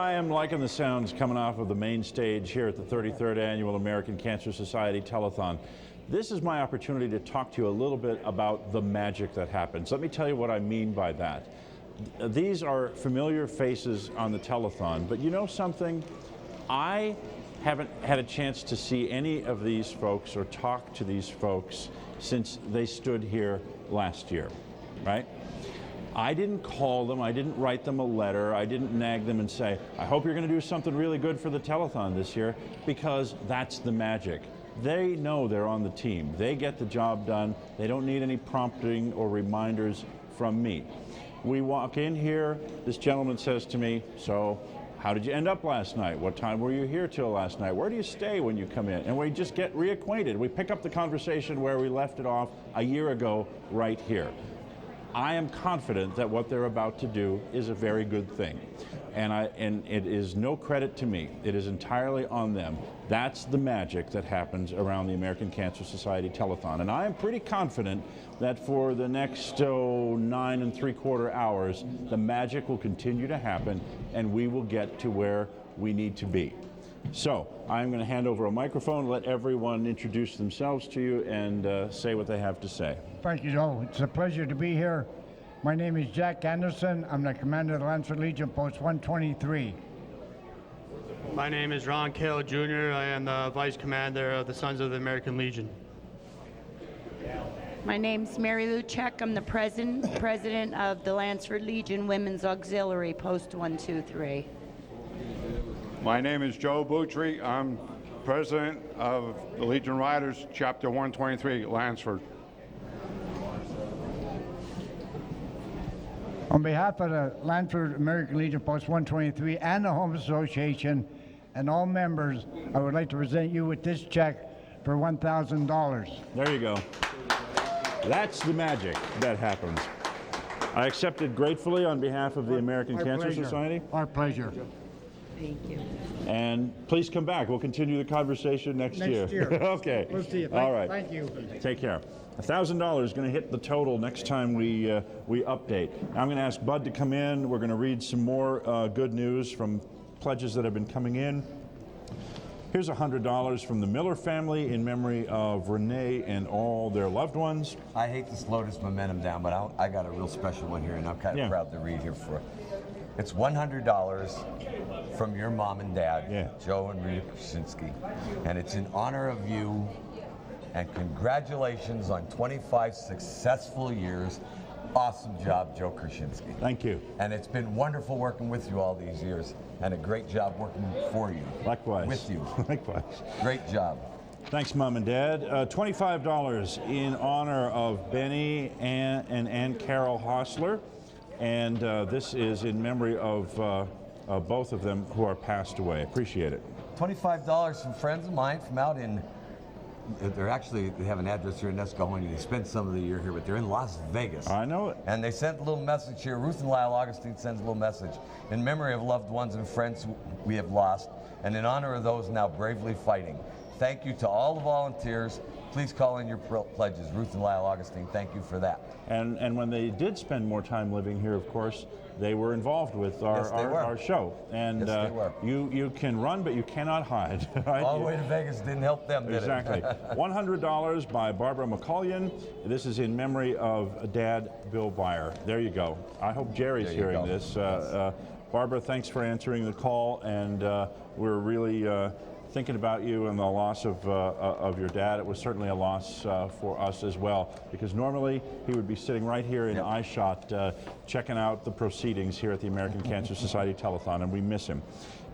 I am liking the sounds coming off of the main stage here at the 33rd Annual American Cancer Society Telethon. This is my opportunity to talk to you a little bit about the magic that happens. Let me tell you what I mean by that. These are familiar faces on the telethon, but you know something? I haven't had a chance to see any of these folks or talk to these folks since they stood here last year, right? I didn't call them, I didn't write them a letter, I didn't nag them and say, I hope you're going to do something really good for the telethon this year, because that's the magic. They know they're on the team. They get the job done. They don't need any prompting or reminders from me. We walk in here, this gentleman says to me, so how did you end up last night? What time were you here till last night? Where do you stay when you come in? And we just get reacquainted. We pick up the conversation where we left it off a year ago right here. I am confident that what they're about to do is a very good thing. And it is no credit to me. It is entirely on them. That's the magic that happens around the American Cancer Society Telethon. And I am pretty confident that for the next 9 3/4 hours, the magic will continue to happen and we will get to where we need to be. So I'm going to hand over a microphone, let everyone introduce themselves to you and say what they have to say. Thank you, Joe. It's a pleasure to be here. My name is Jack Anderson. I'm the commander of the Lancer Legion, Post 123. My name is Ron Cale Jr. I am the vice commander of the Sons of the American Legion. My name's Mary Lou Check. I'm the president of the Lansford Legion Women's Auxiliary, Post 123. My name is Joe Boutry. I'm president of the Legion Riders, Chapter 123, Lansford. On behalf of the Lansford American Legion Post 123 and the Home Association and all members, I would like to present you with this check for $1,000. There you go. That's the magic that happens. I accept it gratefully on behalf of the American Cancer Society. Our pleasure. Thank you. And please come back. We'll continue the conversation next year. Okay. We'll see you. All right. Thank you. Take care. $1,000 is going to hit the total next time we update. Now I'm going to ask Bud to come in. We're going to read some more good news from pledges that have been coming in. Here's $100 from the Miller family in memory of Renee and all their loved ones. I hate to slow this momentum down, but I got a real special one here, and I'm kind of proud to read here for it. It's $100 from your mom and dad, Joe and Rita Krasinski, and it's in honor of you, and congratulations on 25 successful years. Awesome job, Joe Krasinski. Thank you. And it's been wonderful working with you all these years, and a great job working for you. Likewise. With you. Likewise. Great job. Thanks, Mom and Dad. $25 in honor of Benny and Ann Carol Hostler. And this is in memory of both of them who are passed away. Appreciate it. $25 from friends of mine from out in, they have an address here in Nescahoning. They spent some of the year here, but they're in Las Vegas. I know it. And they sent a little message here. Ruth and Lyle Augustine sends a little message. In memory of loved ones and friends we have lost, and in honor of those now bravely fighting. Thank you to all the volunteers. Please call in your pledges. Ruth and Lyle Augustine, thank you for that. And when they did spend more time living here, of course, they were involved with our show. And yes, they were. You can run, but you cannot hide. Right? All the way to Vegas didn't help them, did exactly. it? $100 by Barbara McCullion. This is in memory of Dad Bill Byer. There you go. I hope Jerry's hearing this. Barbara, thanks for answering the call, and we're really thinking about you and the loss of your dad. It was certainly a loss for us as well, because normally he would be sitting right here in eyeshot checking out the proceedings here at the American Cancer Society Telethon, and we miss him.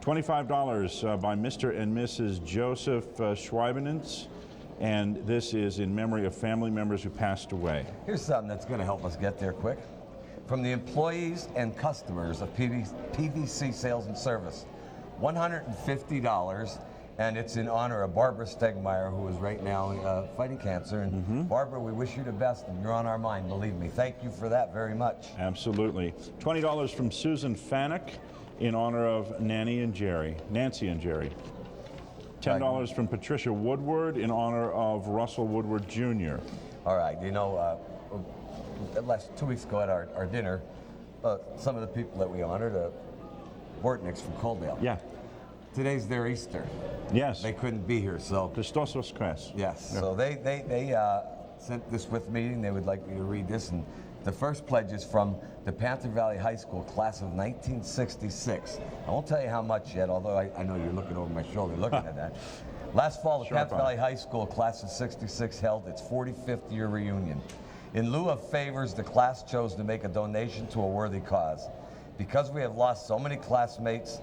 $25 by Mr. and Mrs. Joseph Schweibenitz, and this is in memory of family members who passed away. Here's something that's going to help us get there quick. From the employees and customers of PVC Sales and Service, $150, and it's in honor of Barbara Stegmeyer, who is right now fighting cancer. And Barbara, we wish you the best, and you're on our mind, believe me. Thank you for that very much. Absolutely. $20 from Susan Fanuc in honor of Nancy and Jerry. $10 from Patricia Woodward in honor of Russell Woodward Jr. All right, you know, last 2 weeks ago at our dinner, some of the people that we honored, Bortniks from Coaldale. Yeah. Today's their Easter. Yes. They couldn't be here, so. Christos Voskres. Yes. Yeah. So they sent this with me, and they would like me to read this. And the first pledge is from the Panther Valley High School class of 1966. I won't tell you how much yet, although I know you're looking over my shoulder looking at that. Last fall, the Panther Valley High School class of 66 held its 45th year reunion. In lieu of favors, the class chose to make a donation to a worthy cause. Because we have lost so many classmates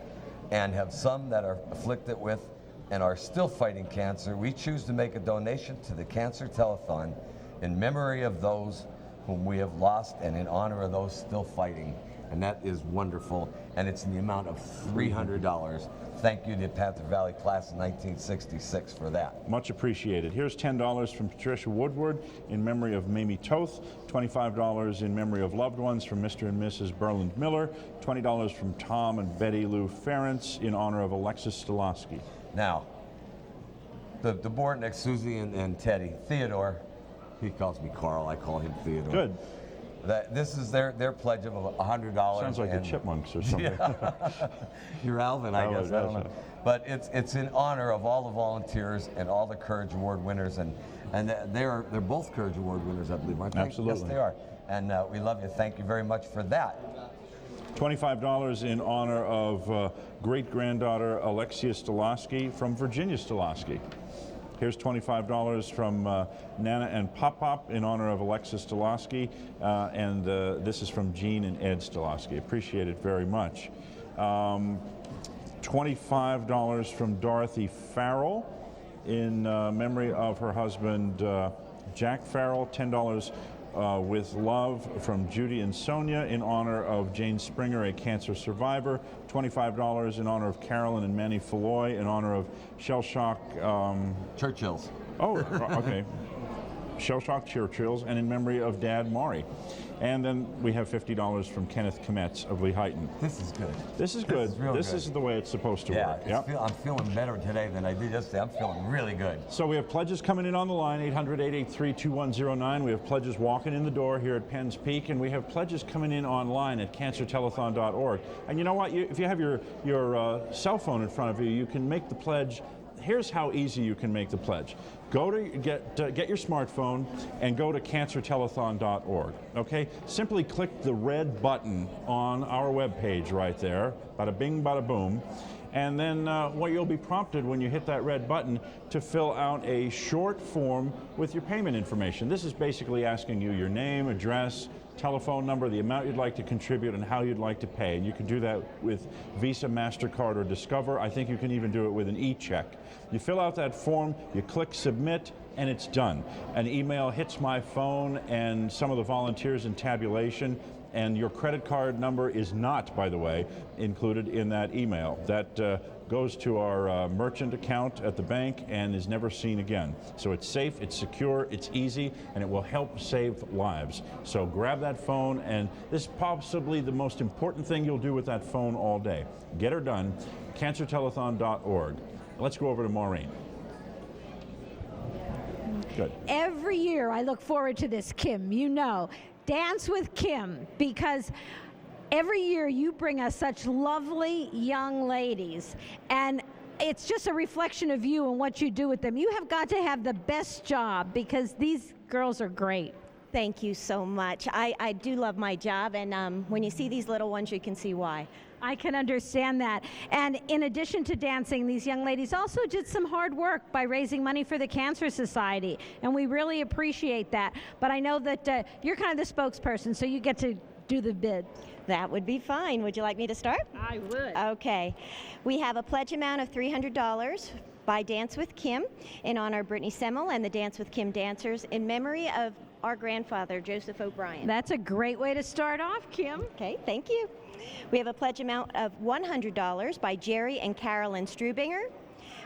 and have some that are afflicted with and are still fighting cancer, we choose to make a donation to the Cancer Telethon in memory of those whom we have lost and in honor of those still fighting. And that is wonderful, and it's in the amount of $300. Thank you to the Panther Valley class of 1966 for that. Much appreciated. Here's $10 from Patricia Woodward in memory of Mamie Toth, $25 in memory of loved ones from Mr. and Mrs. Berland Miller, $20 from Tom and Betty Lou Ferentz in honor of Alexis Stolowski. Now, the Bortniks, Susie and Teddy, Theodore, he calls me Carl, I call him Theodore. Good. This is their pledge of $100. Sounds like the Chipmunks or something. Yeah. You're Alvin, I guess. I don't know. But it's in honor of all the volunteers and all the Courage Award winners, and they're both Courage Award winners, I believe, aren't they? Absolutely. Yes, they are. And we love you. Thank you very much for that. $25 in honor of great-granddaughter Alexia Stolowski from Virginia Stolowski. Here's $25 from Nana and Pop-Pop in honor of Alexis Stolowski, and this is from Jean and Ed Stolowski. Appreciate it very much. $25 from Dorothy Farrell in memory of her husband Jack Farrell. $10 with love from Judy and Sonia in honor of Jane Springer, a cancer survivor. $25 in honor of Carolyn and Manny Falloy in honor of Shell Shock. Churchills. Oh, okay. Shell Shock Churchills, and in memory of Dad Maury. And then we have $50 from Kenneth Kometz of Lehighton. This is good. This is good. This is the way it's supposed to work. I'm feeling better today than I did yesterday. I'm feeling really good. So we have pledges coming in on the line, 800-883-2109. We have pledges walking in the door here at Penn's Peak, and we have pledges coming in online at cancertelethon.org. And you know what? If you have your cell phone in front of you, you can make the pledge. Here's how easy you can make the pledge. Go to get your smartphone and go to cancertelethon.org. Okay? Simply click the red button on our webpage right there. Bada bing, bada boom. And then you'll be prompted when you hit that red button to fill out a short form with your payment information. This is basically asking you your name, address, telephone number, the amount you'd like to contribute, and how you'd like to pay. And you can do that with Visa, MasterCard, or Discover. I think you can even do it with an e-check. You fill out that form, you click submit, and it's done. An email hits my phone and some of the volunteers in tabulation, and your credit card number is not, by the way, included in that email. That goes to our merchant account at the bank and is never seen again. So it's safe, it's secure, it's easy, and it will help save lives. So grab that phone, and this is possibly the most important thing you'll do with that phone all day. Get her done, cancertelethon.org. Let's go over to Maureen. Good. Every year I look forward to this, Kim, you know. Dance with Kim, because every year you bring us such lovely young ladies, and it's just a reflection of you and what you do with them. You have got to have the best job because these girls are great. Thank you so much. I do love my job, and when you see these little ones, you can see why. I can understand that. And in addition to dancing, these young ladies also did some hard work by raising money for the Cancer Society, and we really appreciate that. But I know that you're kind of the spokesperson, so you get to do the bid. That would be fine. Would you like me to start? I would. Okay. We have a pledge amount of $300 by Dance with Kim in honor of Brittany Semmel and the Dance with Kim dancers in memory of our grandfather, Joseph O'Brien. That's a great way to start off, Kim. Okay, thank you. We have a pledge amount of $100 by Jerry and Carolyn Strubinger.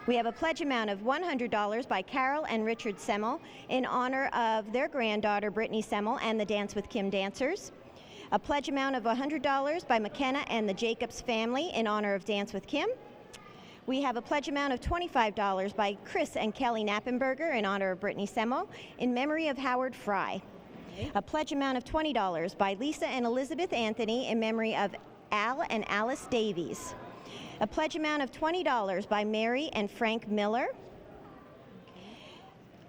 We have a pledge amount of $100 by Carol and Richard Semmel in honor of their granddaughter, Brittany Semmel, and the Dance with Kim dancers. A pledge amount of $100 by McKenna and the Jacobs family in honor of Dance with Kim. We have a pledge amount of $25 by Chris and Kelly Knappenberger in honor of Brittany Semmel in memory of Howard Fry. A pledge amount of $20 by Lisa and Elizabeth Anthony in memory of Al and Alice Davies. A pledge amount of $20 by Mary and Frank Miller.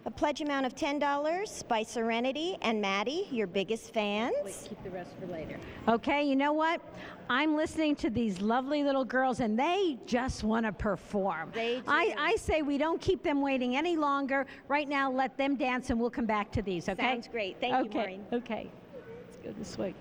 A pledge amount of $10 by Serenity and Maddie, your biggest fans. Wait, keep the rest for later. Okay, you know what? I'm listening to these lovely little girls, and they just want to perform. They do. I say we don't keep them waiting any longer. Right now, let them dance, and we'll come back to these, okay? Sounds great. Thank you, Maureen. Okay. Let's go this way.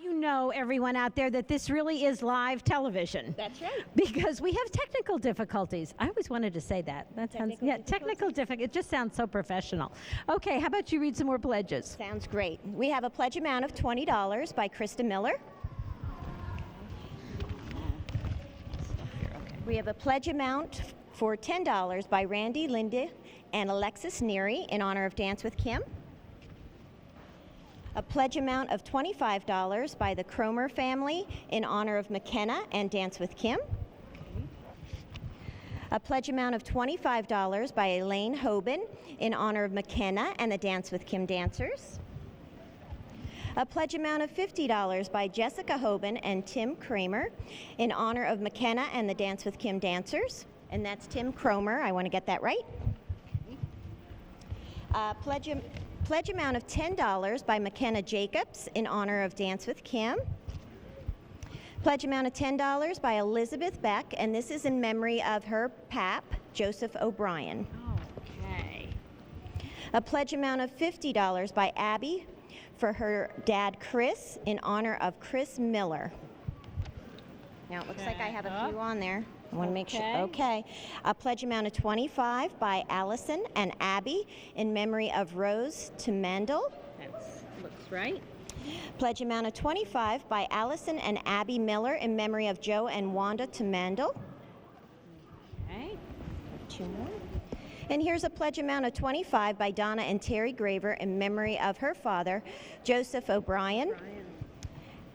You know, everyone out there, that this really is live television. That's right. Because we have technical difficulties. I always wanted to say that. That sounds, technical difficulties. It just sounds so professional. Okay, how about you read some more pledges? Sounds great. We have a pledge amount of $20 by Krista Miller. We have a pledge amount for $10 by Randy, Linda, and Alexis Neary in honor of Dance with Kim. A pledge amount of $25 by the Cromer family in honor of McKenna and Dance with Kim. A pledge amount of $25 by Elaine Hoban in honor of McKenna and the Dance with Kim dancers. A pledge amount of $50 by Jessica Hoban and Tim Kramer in honor of McKenna and the Dance with Kim dancers. And that's Tim Cromer. I want to get that right. Pledge amount of $10 by McKenna Jacobs in honor of Dance with Kim. Pledge amount of $10 by Elizabeth Beck, and this is in memory of her pap, Joseph O'Brien. Okay. A pledge amount of $50 by Abby for her dad, Chris, in honor of Chris Miller. Now, it looks like I have a few on there. I want to make sure. Okay. A pledge amount of $25 by Allison and Abby in memory of Rose Tamandel. That looks right. Pledge amount of $25 by Allison and Abby Miller in memory of Joe and Wanda Tamandel. Okay. Two more. And here's a pledge amount of $25 by Donna and Terry Graver in memory of her father, Joseph O'Brien.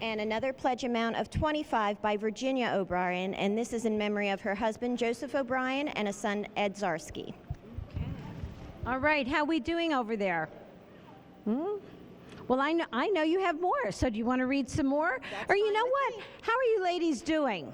And another pledge amount of $25 by Virginia O'Brien, and this is in memory of her husband, Joseph O'Brien, and a son, Ed Zarski. Okay. All right, how we doing over there? Well, I know you have more, so do you want to read some more? Or you know what? How are you ladies doing?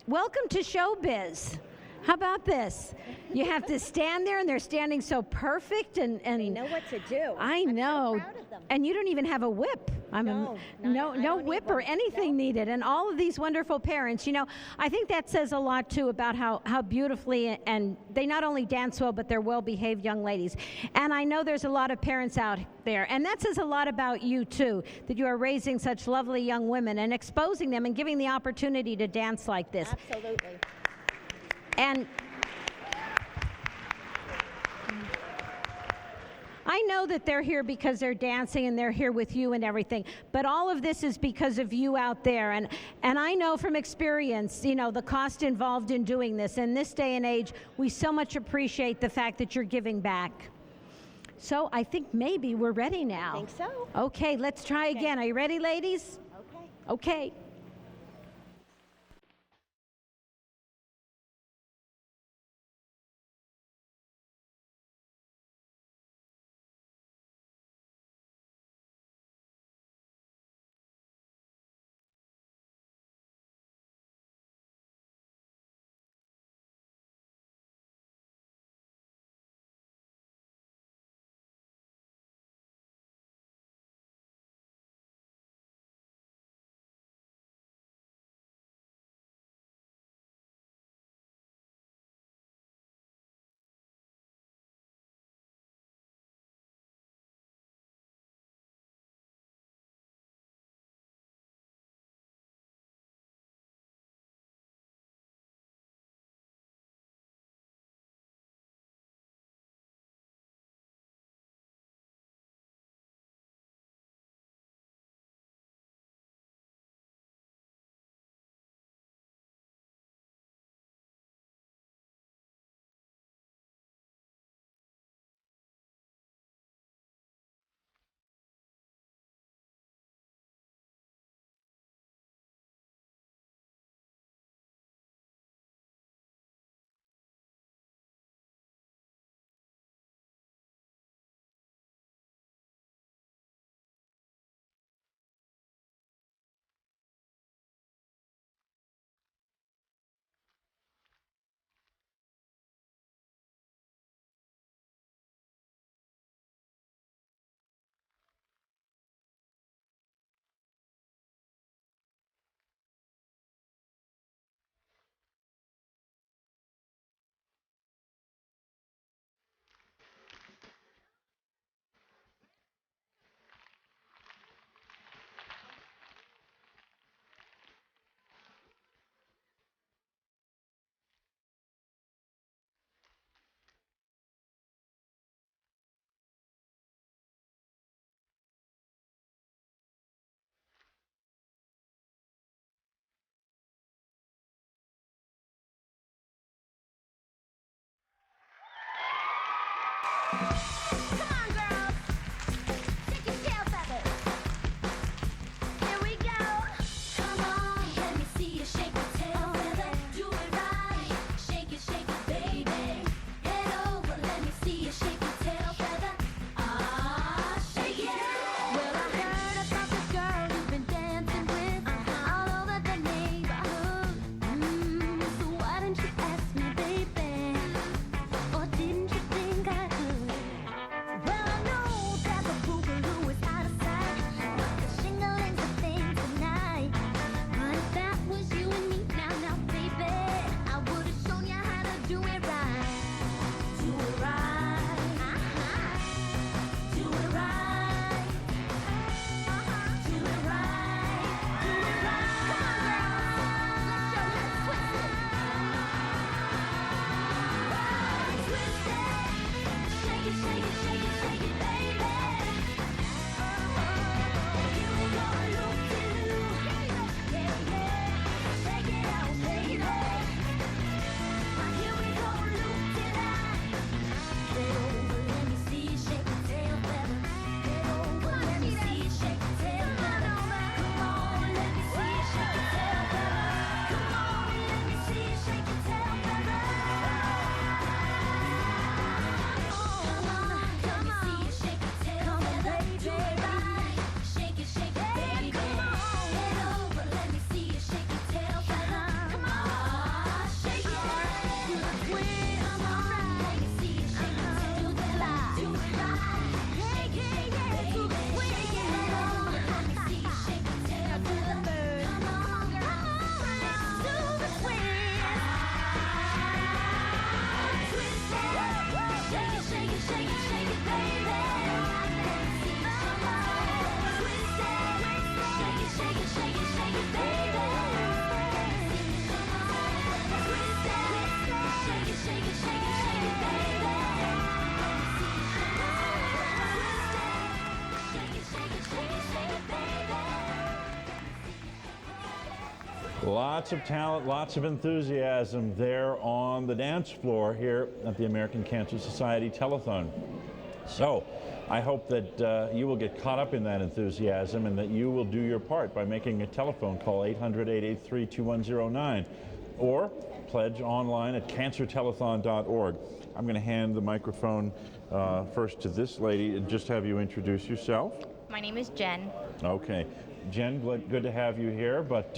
Welcome to showbiz. How about this? You have to stand there, and they're standing so perfect, and They know what to do. I know. I'm so proud of them. And you don't even have a whip. No whip or anything needed. And all of these wonderful parents, you know, I think that says a lot too about how beautifully, and they not only dance well, but they're well-behaved young ladies. And I know there's a lot of parents out there, and that says a lot about you too, that you are raising such lovely young women and exposing them and giving the opportunity to dance like this. Absolutely. And I know that they're here because they're dancing and they're here with you and everything, but all of this is because of you out there. And I know from experience, you know, the cost involved in doing this. In this day and age, we so much appreciate the fact that you're giving back. So I think maybe we're ready now. I think so. Okay, let's try again. Are you ready, ladies? Okay. Okay. Lots of talent, lots of enthusiasm there on the dance floor here at the American Cancer Society Telethon. So I hope that you will get caught up in that enthusiasm and that you will do your part by making a telephone call 800-883-2109 or pledge online at cancertelethon.org. I'm going to hand the microphone first to this lady and just have you introduce yourself. My name is Jen. Okay. Jen, good to have you here, but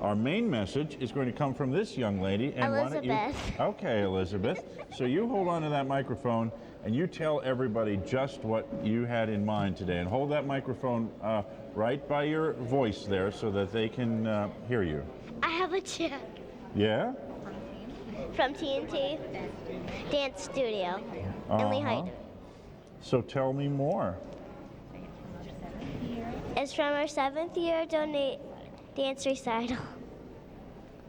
our main message is going to come from this young lady. And Elizabeth. Why don't you, okay, Elizabeth. So you hold on to that microphone and you tell everybody just what you had in mind today. And hold that microphone right by your voice there so that they can hear you. I have a check Yeah? from TNT Dance Studio in Lehigh. So tell me more. It's from our 7th year donate dance recital.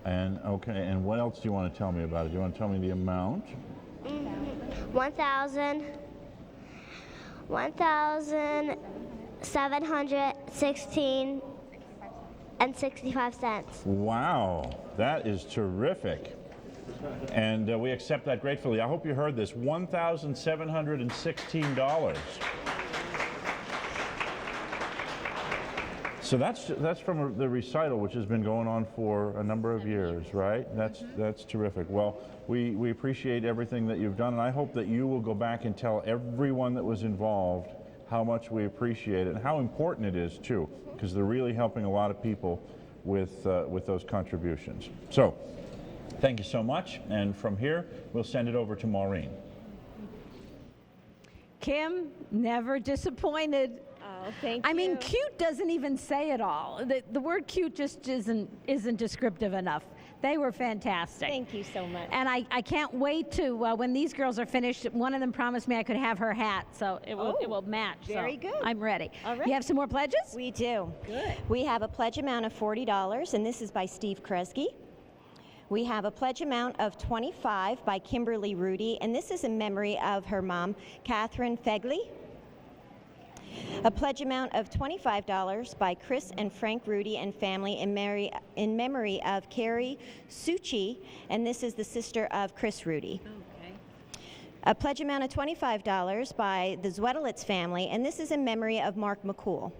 And okay, and what else do you want to tell me about it? Do you want to tell me the amount? 1,716 and 65 cents. Wow, that is terrific. And we accept that gratefully. I hope you heard this, $1,716. So that's from the recital, which has been going on for a number of years, right? That's terrific. Well, we appreciate everything that you've done, and I hope that you will go back and tell everyone that was involved how much we appreciate it and how important it is too, because they're really helping a lot of people with those contributions. So, thank you so much, and from here we'll send it over to Maureen. Kim, never disappointed. Oh, thank I you. mean, cute doesn't even say it all. The word cute just isn't descriptive enough. They were fantastic. Thank you so much. And I can't wait to, when these girls are finished, one of them promised me I could have her hat, so it will match. Very so good. I'm ready. All right. You have some more pledges? We do. Good. We have a pledge amount of $40, and this is by Steve Kresge. We have a pledge amount of $25 by Kimberly Rudy, and this is in memory of her mom, Catherine Fegley. A pledge amount of $25 by Chris and Frank Rudy and family in memory of Carrie Suchi, and this is the sister of Chris Rudy. Okay. A pledge amount of $25 by the Zwedlitz family, and this is in memory of Mark McCool.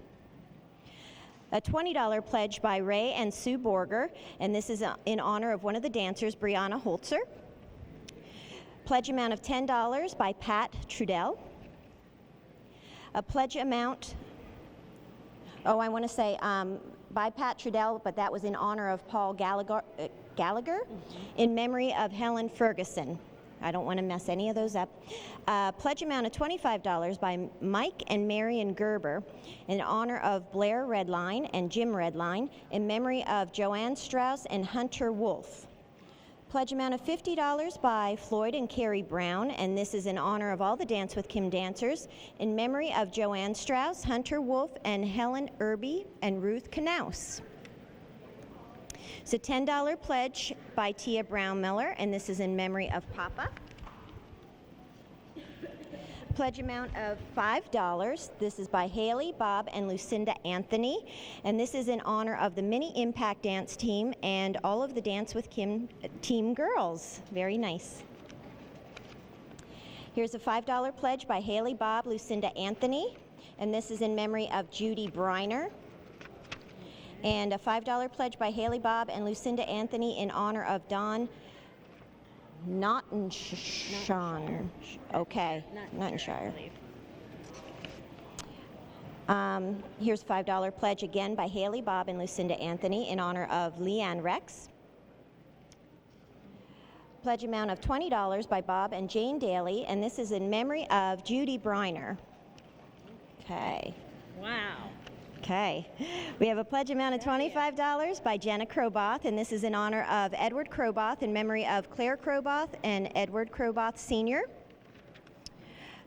A $20 pledge by Ray and Sue Borger, and this is in honor of one of the dancers, Brianna Holzer. Pledge amount of $10 by Pat Trudell. A pledge amount, I want to say by Pat Trudell, but that was in honor of Paul Gallagher, in memory of Helen Ferguson. I don't want to mess any of those up. Pledge amount of $25 by Mike and Marion Gerber in honor of Blair Redline and Jim Redline in memory of Joanne Strauss and Hunter Wolf. Pledge amount of $50 by Floyd and Carrie Brown, and this is in honor of all the Dance with Kim dancers in memory of Joanne Strauss, Hunter Wolf, and Helen Irby and Ruth Knaus. It's a $10 pledge by Tia Brown Miller, and this is in memory of Papa. Pledge amount of $5. This is by Haley, Bob, and Lucinda Anthony, and this is in honor of the Mini Impact Dance Team and all of the Dance with Kim team girls. Very nice. Here's a $5 pledge by Haley, Bob, Lucinda Anthony, and this is in memory of Judy Briner. And a $5 pledge by Haley, Bob, and Lucinda Anthony in honor of Don Nottenshire. Okay, Nottenshire. Here's a $5 pledge again by Haley, Bob, and Lucinda Anthony in honor of Leanne Rex. Pledge amount of $20 by Bob and Jane Daly, and this is in memory of Judy Briner. Okay. Wow. Okay. We have a pledge amount of $25 by Jenna Kroboth, and this is in honor of Edward Kroboth in memory of Claire Kroboth and Edward Kroboth Sr.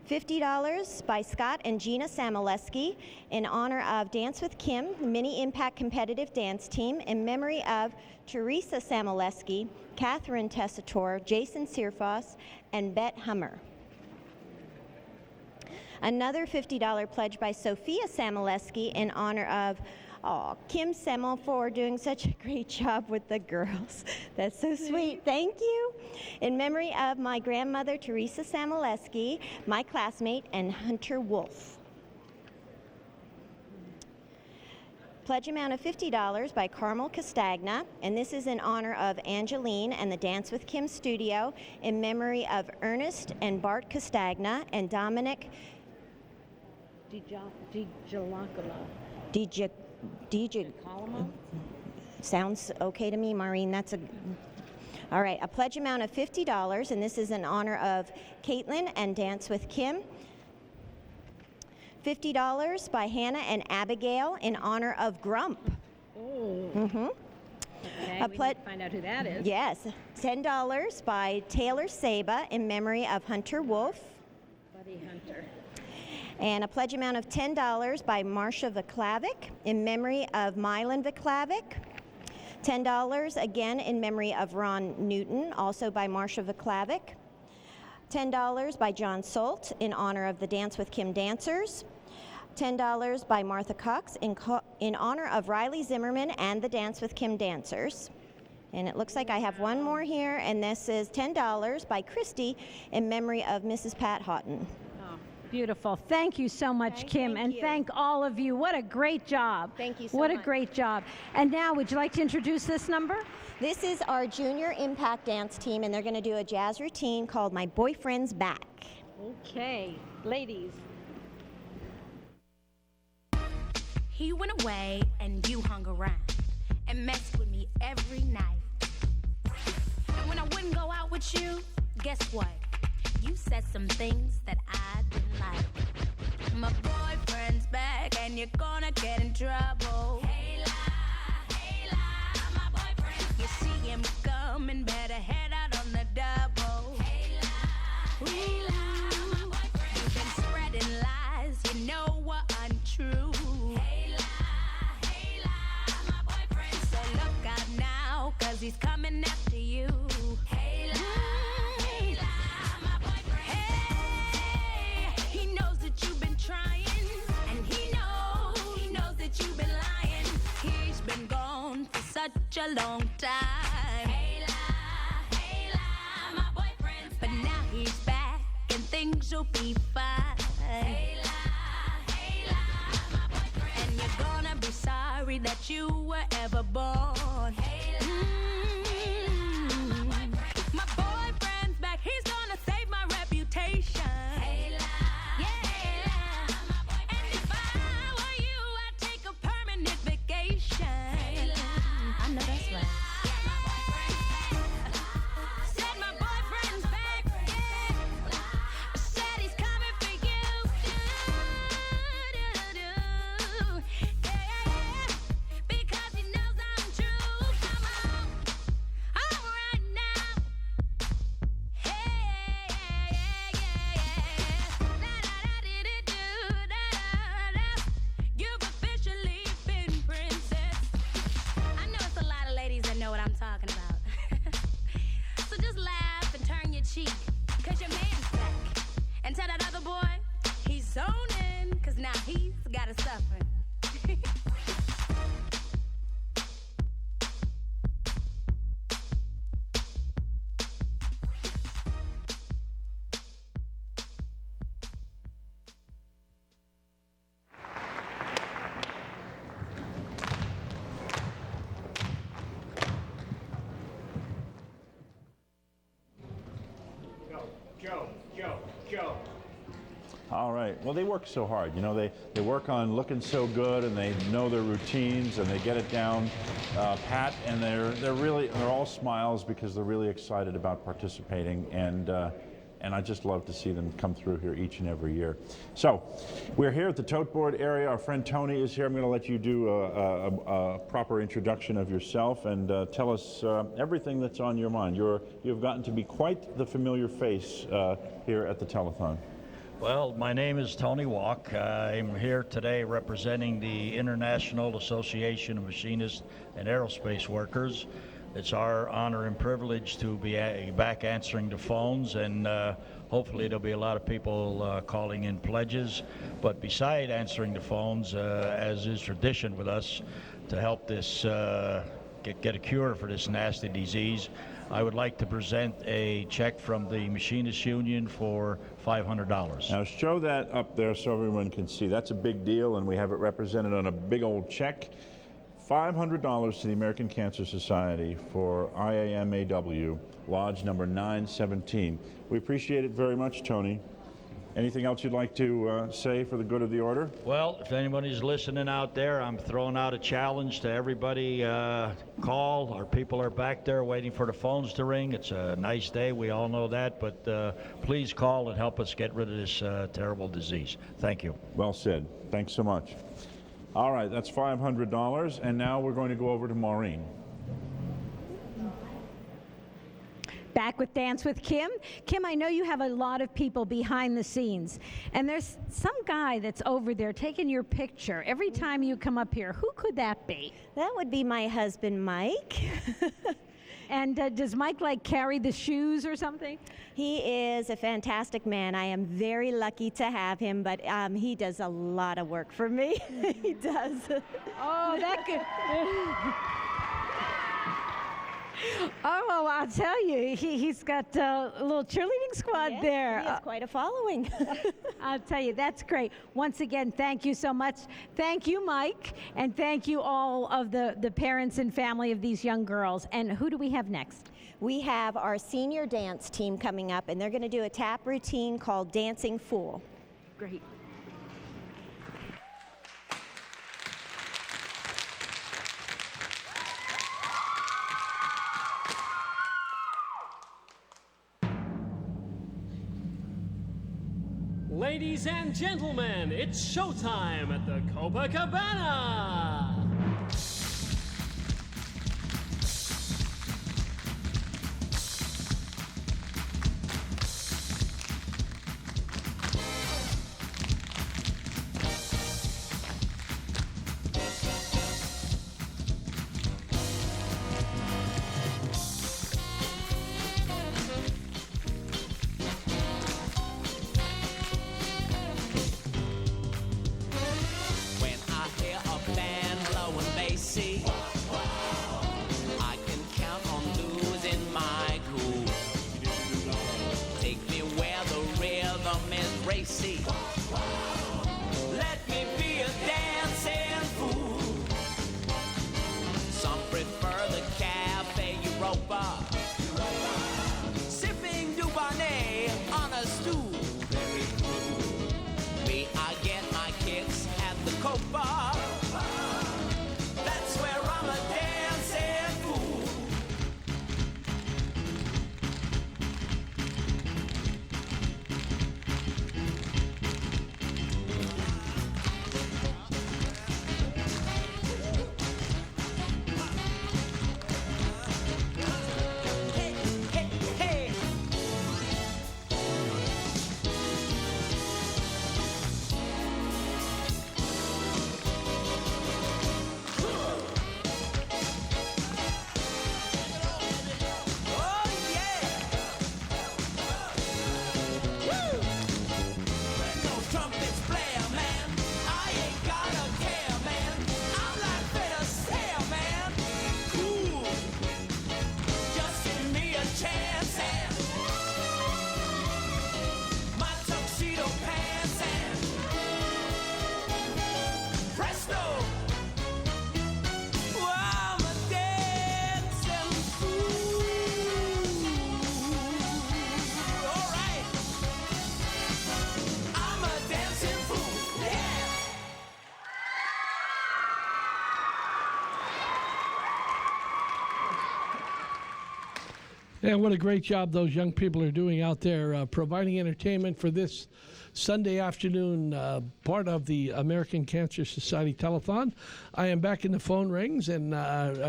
$50 by Scott and Gina Samoleski in honor of Dance with Kim, the Mini Impact Competitive Dance Team, in memory of Teresa Samoleski, Catherine Tessitore, Jason Searfoss, and Bet Hummer. Another $50 pledge by Sophia Samoleski in honor of Oh, Kim Semmel for doing such a great job with the girls. That's so sweet. Thank you. In memory of my grandmother, Teresa Samoleski, my classmate, and Hunter Wolf. Pledge amount of $50 by Carmel Castagna, and this is in honor of Angeline and the Dance with Kim studio, in memory of Ernest and Bart Castagna and Dominic Sounds okay to me, Maureen. All right, a pledge amount of $50, and this is in honor of Caitlin and Dance with Kim. $50 by Hannah and Abigail in honor of Grump. Oh. Mm-hmm. Okay, we need to find out who that is. Yes. $10 by Taylor Saba in memory of Hunter Wolf. Buddy Hunter. And a pledge amount of $10 by Marcia Vaklavic in memory of Mylan Vaklavic. $10 again in memory of Ron Newton, also by Marcia Vaklavic. $10 by John Solt in honor of the Dance with Kim dancers. $10 by Martha Cox in honor of Riley Zimmerman and the Dance with Kim dancers. And it looks like I have one more here, and this is $10 by Christy in memory of Mrs. Pat Houghton. Beautiful. Thank you so much, Kim, and thank all of you. What a great job. Thank you so much. much. What a great job. And now, would you like to introduce this number? This is our junior impact dance team, and they're going to do a jazz routine called My Boyfriend's Back. Okay, ladies. He went away and you hung around and messed with me every night. And when I wouldn't go out with you, guess what? You said some things that I didn't like. My boyfriend's back and you're gonna get in trouble. Hey, lie, my boyfriend. You see him coming, better head out on the double. Hey, lie, my boyfriend. You've been spreading lies, you know what untrue. Hey, lie, my boyfriend. So look out now, 'cause he's coming after you. Hey, lie, my boyfriend. Hey, he knows that you've been trying, and he knows that you've been lying. He's been gone for such a long time. Hey, lie, my boyfriend. But now he's back, and things will be fine. Hey, lie, my boyfriend. And you're gonna be sorry that you were ever born. Hey, my boyfriend's back, he's gonna save my reputation. Hey, yeah. And if I were you, I'd take a permanent vacation. I'm the best one. Said my boyfriend's back, yeah. Said he's coming for you. Yeah. Because he knows I'm true. Come on. All right now. You've officially been princess. I know it's a lot of ladies that know what I'm talking about. So just laugh and turn your cheek, 'cause your man's back. And tell that other boy he's zoning, 'cause now he's gotta suffer. Joe. All right. Well, they work so hard. You know, they work on looking so good, and they know their routines, and they get it down pat. And they're all smiles because they're really excited about participating. And I just love to see them come through here each and every year. So we're here at the tote board area. Our friend Tony is here. I'm going to let you do a proper introduction of yourself and tell us everything that's on your mind. You've gotten to be quite the familiar face here at the telethon. Well, my name is Tony Walk. I'm here today representing the International Association of Machinists and Aerospace Workers. It's our honor and privilege to be back answering the phones, and hopefully there'll be a lot of people calling in pledges. But beside answering the phones, as is tradition with us, to help this get a cure for this nasty disease, I would like to present a check from the Machinists Union for $500. Now show that up there so everyone can see. That's a big deal, and we have it represented on a big old check. $500 to the American Cancer Society for IAMAW, Lodge number 917. We appreciate it very much, Tony. Anything else you'd like to say for the good of the order? Well, if anybody's listening out there, I'm throwing out a challenge to everybody. Call. Our people are back there waiting for the phones to ring. It's a nice day. We all know that. But please call and help us get rid of this terrible disease. Thank you. Well said. Thanks so much. All right, that's $500. And now we're going to go over to Maureen. Back with Dance with Kim. Kim, I know you have a lot of people behind the scenes, and there's some guy that's over there taking your picture every time you come up here. Who could that be? That would be my husband, Mike. And does Mike carry the shoes or something? He is a fantastic man. I am very lucky to have him, but he does a lot of work for me. He does. Oh, that could. Oh, well, I'll tell you, he's got a little cheerleading squad there. He has quite a following. I'll tell you, that's great. Once again, thank you so much. Thank you, Mike, and thank you all of the parents and family of these young girls. And who do we have next? We have our senior dance team coming up, and they're going to do a tap routine called Dancing Fool. Great. Ladies and gentlemen, it's showtime at the Copacabana! Yeah, what a great job those young people are doing out there, providing entertainment for this Sunday afternoon part of the American Cancer Society Telethon. I am back in the phone rings and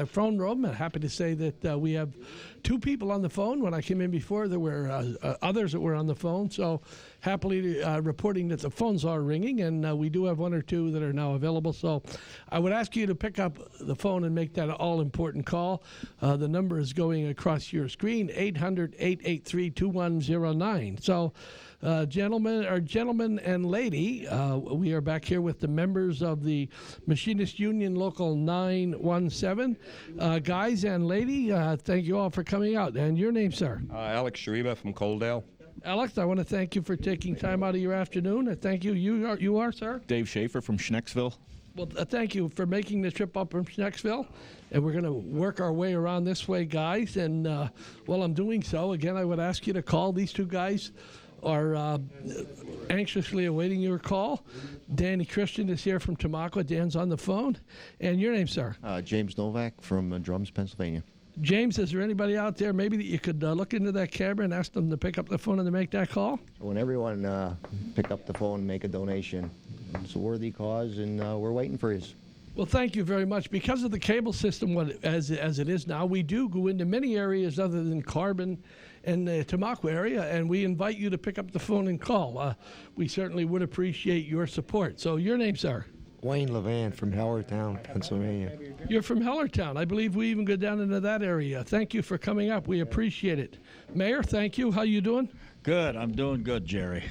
phone room. I'm happy to say that we have two people on the phone. When I came in before, there were others that were on the phone. So happily reporting that the phones are ringing, and we do have one or two that are now available. So I would ask you to pick up the phone and make that an all-important call. The number is going across your screen, 800-883-2109. So gentlemen and lady, we are back here with the members of the Machinist Union Local 917. Guys and lady, thank you all for coming out. And your name, sir? Alex Shariba from Coaldale. Alex, I want to thank you for taking time out of your afternoon. And thank you. You are, sir? Dave Schaefer from Schnecksville. Well, thank you for making the trip up from Schnecksville. And we're going to work our way around this way, guys. And while I'm doing so, again, I would ask you to call. These two guys are anxiously awaiting your call. Danny Christian is here from Tamaqua. Dan's on the phone. And your name, sir? James Novak from Drums, Pennsylvania. James, is there anybody out there maybe that you could look into that camera and ask them to pick up the phone and to make that call? When everyone pick up the phone and make a donation, it's a worthy cause, and we're waiting for you. Well, thank you very much. Because of the cable system as it is now, we do go into many areas other than Carbon and the Tamaqua area, and we invite you to pick up the phone and call. We certainly would appreciate your support. So your name, sir? Wayne Levan from Hellertown, Pennsylvania. You're from Hellertown. I believe we even go down into that area. Thank you for coming up. We appreciate it. Mayor, thank you. How you doing? Good. I'm doing good, Jerry.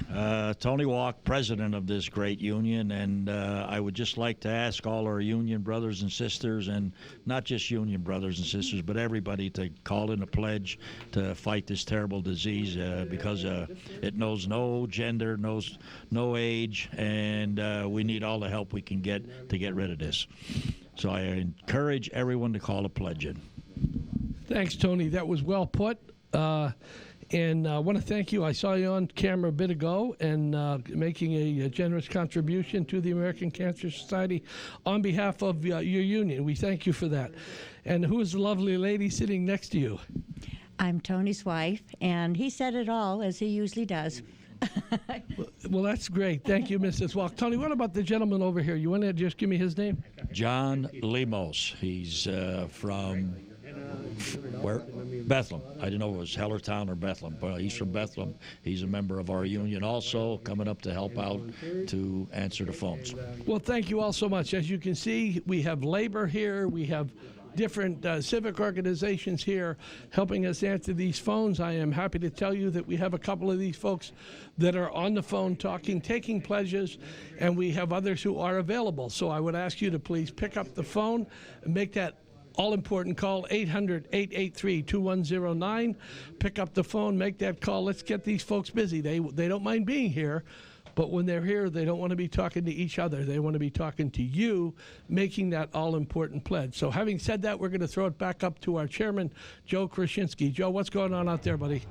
Tony Walk, president of this great union, and I would just like to ask all our union brothers and sisters, and not just union brothers and sisters, but everybody to call in a pledge to fight this terrible disease because it knows no gender, knows no age, and we need all the help we can get to get rid of this. So I encourage everyone to call a pledge in. Thanks, Tony. That was well put. And I want to thank you. I saw you on camera a bit ago and making a generous contribution to the American Cancer Society on behalf of your union. We thank you for that. And who is the lovely lady sitting next to you? I'm Tony's wife, and he said it all, as he usually does. Well, that's great. Thank you, Mrs. Walk. Tony, what about the gentleman over here? You want to just give me his name? John Lemos. He's from... Where? Bethlehem. I didn't know it was Hellertown or Bethlehem, but he's from Bethlehem. He's a member of our union also, coming up to help out to answer the phones. Well, thank you all so much. As you can see, we have labor here. We have different civic organizations here helping us answer these phones. I am happy to tell you that we have a couple of these folks that are on the phone talking, taking pledges, and we have others who are available. So I would ask you to please pick up the phone and make that all-important call, 800-883-2109. Pick up the phone, make that call. Let's get these folks busy. They don't mind being here, but when they're here, they don't want to be talking to each other. They want to be talking to you, making that all-important pledge. So having said that, we're going to throw it back up to our chairman, Joe Krasinski. Joe, what's going on out there, buddy?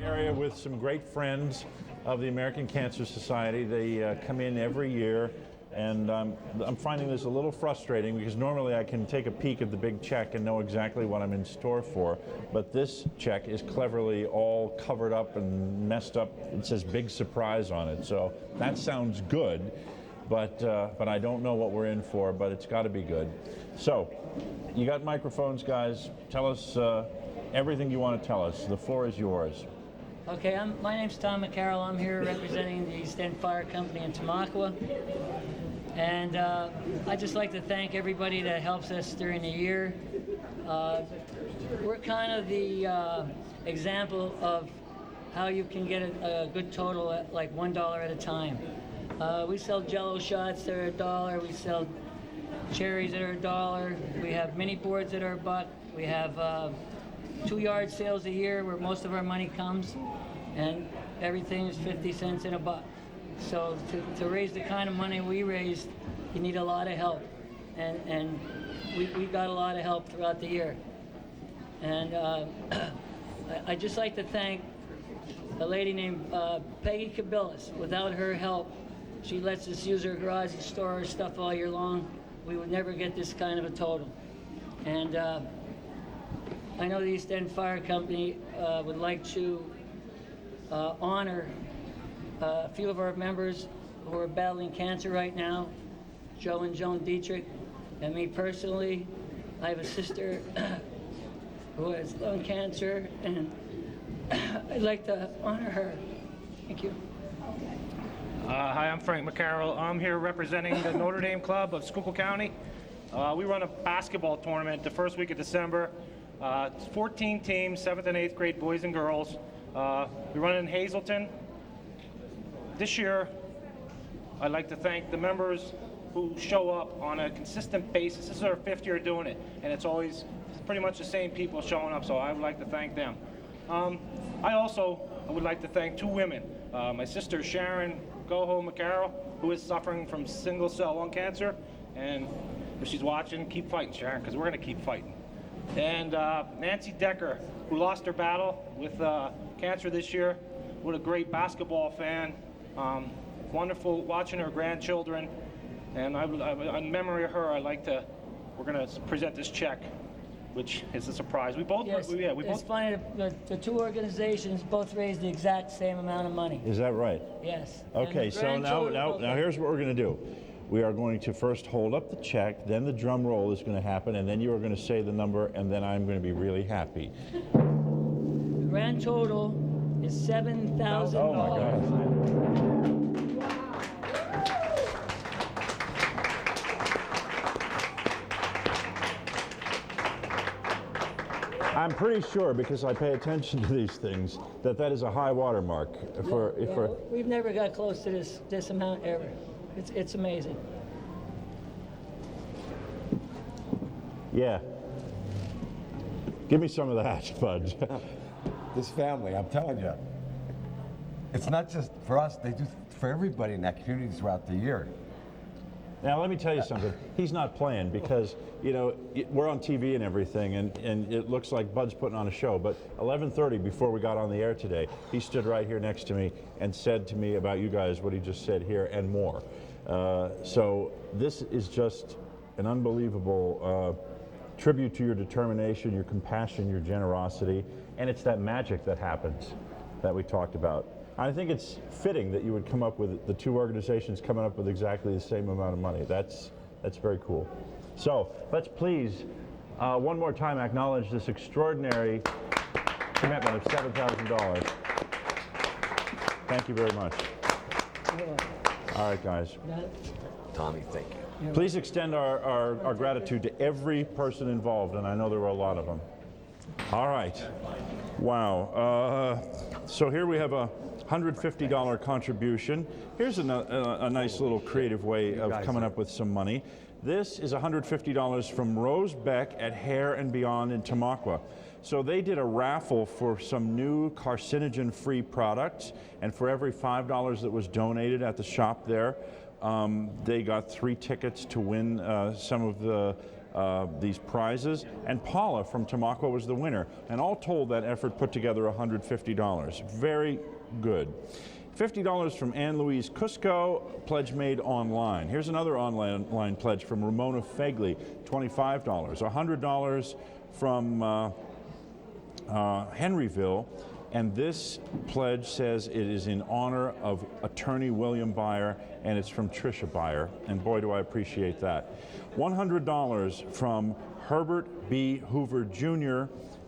Area with some great friends of the American Cancer Society. They come in every year, and I'm finding this a little frustrating because normally I can take a peek at the big check and know exactly what I'm in store for, but this check is cleverly all covered up and messed up. It says big surprise on it, so that sounds good, but I don't know what we're in for, but it's got to be good. So you got microphones, guys. Tell us everything you want to tell us. The floor is yours. Okay, my name's Tom McCarroll. I'm here representing the East End Fire Company in Tamaqua. And I'd just like to thank everybody that helps us during the year. We're kind of the example of how you can get a good total at like $1 at a time. We sell Jell-O shots that are $1. We sell cherries that are $1. We have mini boards that are $1. We have 2 yard sales a year where most of our money comes, and everything is 50 cents and $1. So to raise the kind of money we raised, you need a lot of help, and we got a lot of help throughout the year. And I'd just like to thank a lady named Peggy Cabillas. Without her help, she lets us use her garage and store our stuff all year long. We would never get this kind of a total. And I know the East End Fire Company would like to honor a few of our members who are battling cancer right now, Joe and Joan Dietrich, and me personally. I have a sister who has lung cancer, and I'd like to honor her. Thank you. Hi, I'm Frank McCarroll. I'm here representing the Notre Dame Club of Schuylkill County. We run a basketball tournament the first week of December. It's 14 teams, 7th and 8th grade boys and girls. We run in Hazleton. This year, I'd like to thank the members who show up on a consistent basis. This is our 5th year doing it, and it's always pretty much the same people showing up, so I would like to thank them. I would like to thank 2 women. My sister Sharon Goho McCarroll, who is suffering from single-cell lung cancer, and if she's watching, keep fighting, Sharon, because we're going to keep fighting. And Nancy Decker, who lost her battle with cancer this year. What a great basketball fan. Wonderful watching her grandchildren. And in memory of her, we're going to present this check, which is a surprise. We both, Yes, it's funny, the 2 organizations both raised the exact same amount of money. Is that right? Yes. Okay, so now here's what we're going to do. We are going to first hold up the check, then the drum roll is going to happen, and then you are going to say the number, and then I'm going to be really happy. The grand total is $7,000. Oh my God. I'm pretty sure, because I pay attention to these things, that is a high water mark. We've never got close to this amount ever. It's amazing. Yeah. Give me some of that, Bud. This family, I'm telling you, it's not just for us, they do for everybody in that community throughout the year. Now, let me tell you something. He's not playing because, we're on TV and everything, and it looks like Bud's putting on a show. But 11:30, before we got on the air today, he stood right here next to me and said to me about you guys what he just said here and more. So this is just an unbelievable tribute to your determination, your compassion, your generosity, and it's that magic that happens that we talked about. I think it's fitting that you would come up with the 2 organizations coming up with exactly the same amount of money. That's very cool. So let's please, one more time, acknowledge this extraordinary commitment of $7,000. Thank you very much. All right, guys. Tommy, thank you. Please extend our gratitude to every person involved, and I know there were a lot of them. All right. Wow. So here we have a $150 contribution. Here's a nice little creative way of coming up with some money. This is $150 from Rose Beck at Hair and Beyond in Tamaqua. So they did a raffle for some new carcinogen-free products, and for every $5 that was donated at the shop there, they got 3 tickets to win some of these prizes, and Paula from Tamaqua was the winner. And all told, that effort put together $150. Very good. $50 from Ann Louise Cusco, pledge made online. Here's another online pledge from Ramona Fegley, $25. $100 from Henryville, and this pledge says it is in honor of attorney William Byer, and it's from Tricia Byer, and boy do I appreciate that. $100 from Herbert B. Hoover Jr.,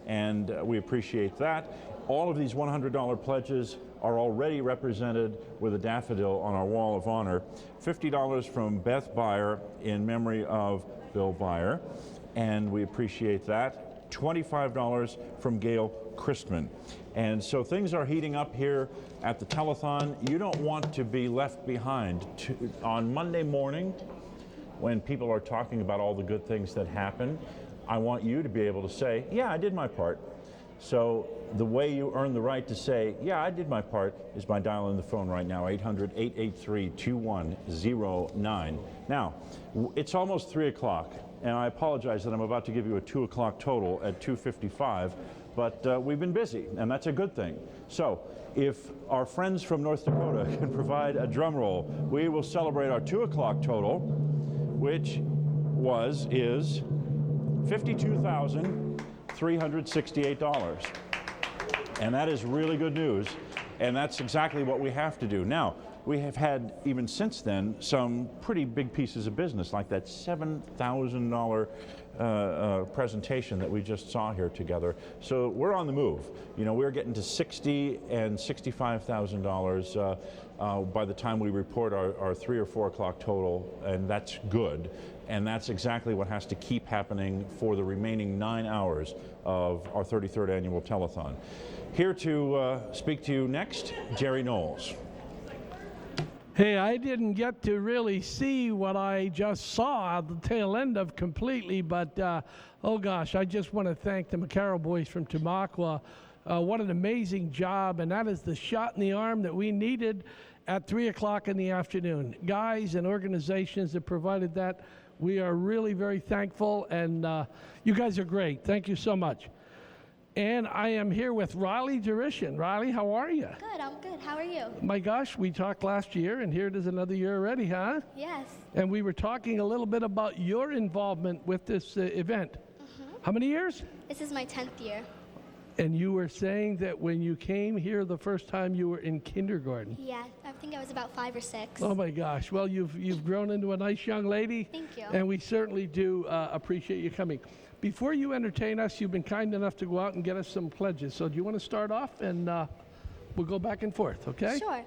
and we appreciate that. All of these $100 pledges are already represented with a daffodil on our wall of honor. $50 from Beth Byer in memory of Bill Byer, and we appreciate that. $25 from Gail Christman. And so things are heating up here at the telethon. You don't want to be left behind. On Monday morning, when people are talking about all the good things that happen, I want you to be able to say, yeah, I did my part. So the way you earn the right to say, yeah, I did my part, is by dialing the phone right now, 800-883-2109. Now, it's almost 3 o'clock, and I apologize that I'm about to give you a 2 o'clock total at 2:55, but we've been busy, and that's a good thing. So if our friends from North Dakota can provide a drum roll, we will celebrate our 2 o'clock total, which is $52,300. $368. And that is really good news. And that's exactly what we have to do. Now, we have had, even since then, some pretty big pieces of business, like that $7,000 presentation that we just saw here together. So we're on the move. You know, we're getting to $60,000 and $65,000 by the time we report our 3 or 4 o'clock total, and that's good. And that's exactly what has to keep happening for the remaining 9 hours of our 33rd annual telethon. Here to speak to you next, Jerry Knowles. Hey, I didn't get to really see what I just saw at the tail end of completely, but oh gosh, I just want to thank the McCarroll boys from Tamaqua. What an amazing job, and that is the shot in the arm that we needed at 3 o'clock in the afternoon. Guys and organizations that provided that, we are really very thankful, and you guys are great. Thank you so much. And I am here with Riley Durishan. Riley, how are you? Good, I'm good. How are you? My gosh, we talked last year, and here it is another year already, huh? Yes. And we were talking a little bit about your involvement with this event. How many years? This is my 10th year. And you were saying that when you came here the first time, you were in kindergarten. Yeah, I think I was about 5 or 6. Oh my gosh! Well, you've grown into a nice young lady. Thank you. And we certainly do appreciate you coming. Before you entertain us, you've been kind enough to go out and get us some pledges. So do you want to start off, and we'll go back and forth, okay? Sure.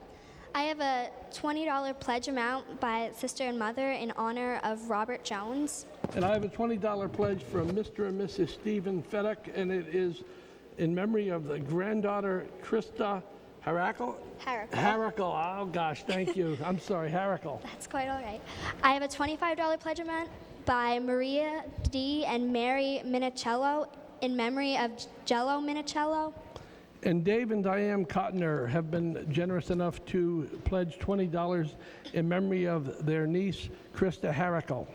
I have a $20 pledge amount by Sister and Mother in honor of Robert Jones. And I have a $20 pledge from Mr. and Mrs. Stephen Fedek, and it is in memory of the granddaughter Krista Harakel. Harakel. Oh gosh, thank you. I'm sorry, Harakel. That's quite all right. I have a $25 pledge amount by Maria D. and Mary Minicello in memory of Jello Minicello. And Dave and Diane Cotner have been generous enough to pledge $20 in memory of their niece, Krista Harakel.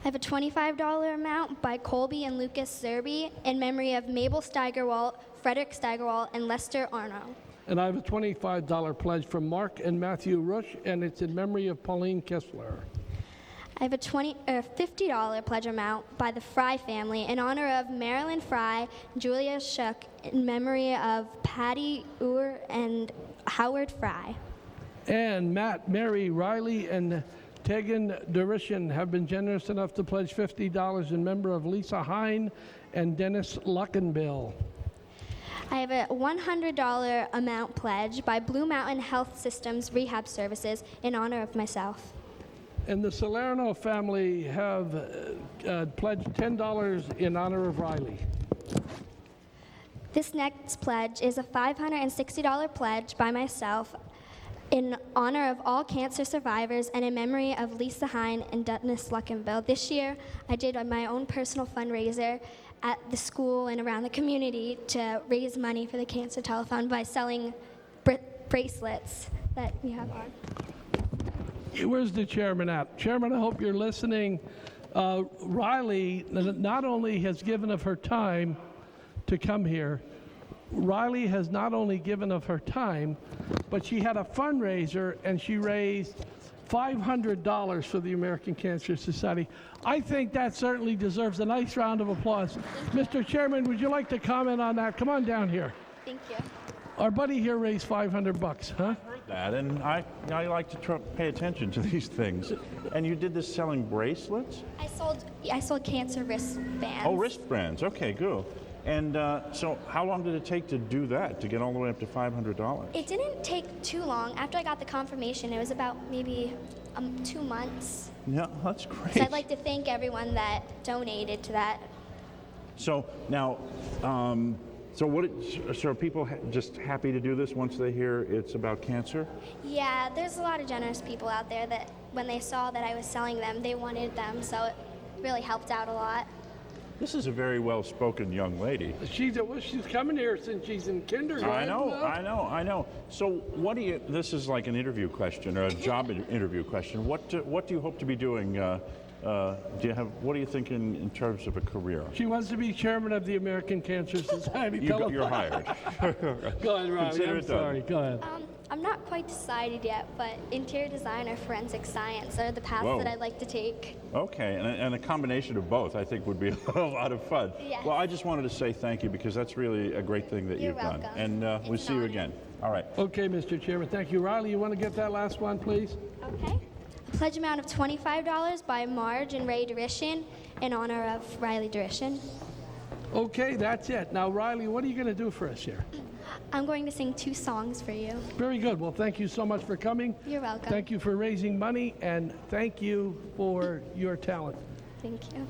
I have a $25 amount by Colby and Lucas Zerby in memory of Mabel Steigerwalt, Frederick Steigerwalt, and Lester Arno. And I have a $25 pledge from Mark and Matthew Rush, and it's in memory of Pauline Kessler. I have a $50 pledge amount by the Fry family in honor of Marilyn Fry, Julia Shook, in memory of Patty Ur and Howard Fry. And Matt, Mary, Riley, and Tegan Durishan have been generous enough to pledge $50 in memory of Lisa Hine and Dennis Luckenbill. I have a $100 amount pledge by Blue Mountain Health Systems Rehab Services in honor of myself. And the Salerno family have pledged $10 in honor of Riley. This next pledge is a $560 pledge by myself in honor of all cancer survivors and in memory of Lisa Hine and Dennis Luckenbill. This year, I did my own personal fundraiser at the school and around the community to raise money for the Cancer Telethon by selling bracelets that we have on. Where's the chairman at? Chairman, I hope you're listening. Riley not only has given of her time to come here, Riley has not only given of her time, but she had a fundraiser and she raised $500 for the American Cancer Society. I think that certainly deserves a nice round of applause. Mr. Chairman, would you like to comment on that? Come on down here. Thank you. Our buddy here raised $500, huh? That, and I like to pay attention to these things. And you did this selling bracelets? I sold cancer wristbands. Oh, wristbands. Okay, good. And so how long did it take to do that, to get all the way up to $500? It didn't take too long. After I got the confirmation, it was about maybe 2 months. Yeah, that's great. So I'd like to thank everyone that donated to that. So now, so are people just happy to do this once they hear it's about cancer? Yeah, there's a lot of generous people out there that when they saw that I was selling them, they wanted them, so it really helped out a lot. This is a very well-spoken young lady. She's coming here since she's in kindergarten. I know. So this is like an interview question, or a job interview question. What do you hope to be doing? What do you think in terms of a career? She wants to be chairman of the American Cancer Society. You're hired. Go ahead, Robbie. Consider I'm it done. sorry. Go ahead. I'm not quite decided yet, but interior design or forensic science are the paths Whoa. that I'd like to take. Okay, and a combination of both I think would be a lot of fun. Yes. Well, I just wanted to say thank you because that's really a great thing that You're you've done. welcome. And we'll see you again. All right. Okay, Mr. Chairman, thank you. Riley, you want to get that last one, please? Okay. A pledge amount of $25 by Marge and Ray Durishan in honor of Riley Durishan. Okay, that's it. Now, Riley, what are you going to do for us here? I'm going to sing 2 songs for you. Very good. Well, thank you so much for coming. You're welcome. Thank you for raising money, and thank you for your talent. Thank you.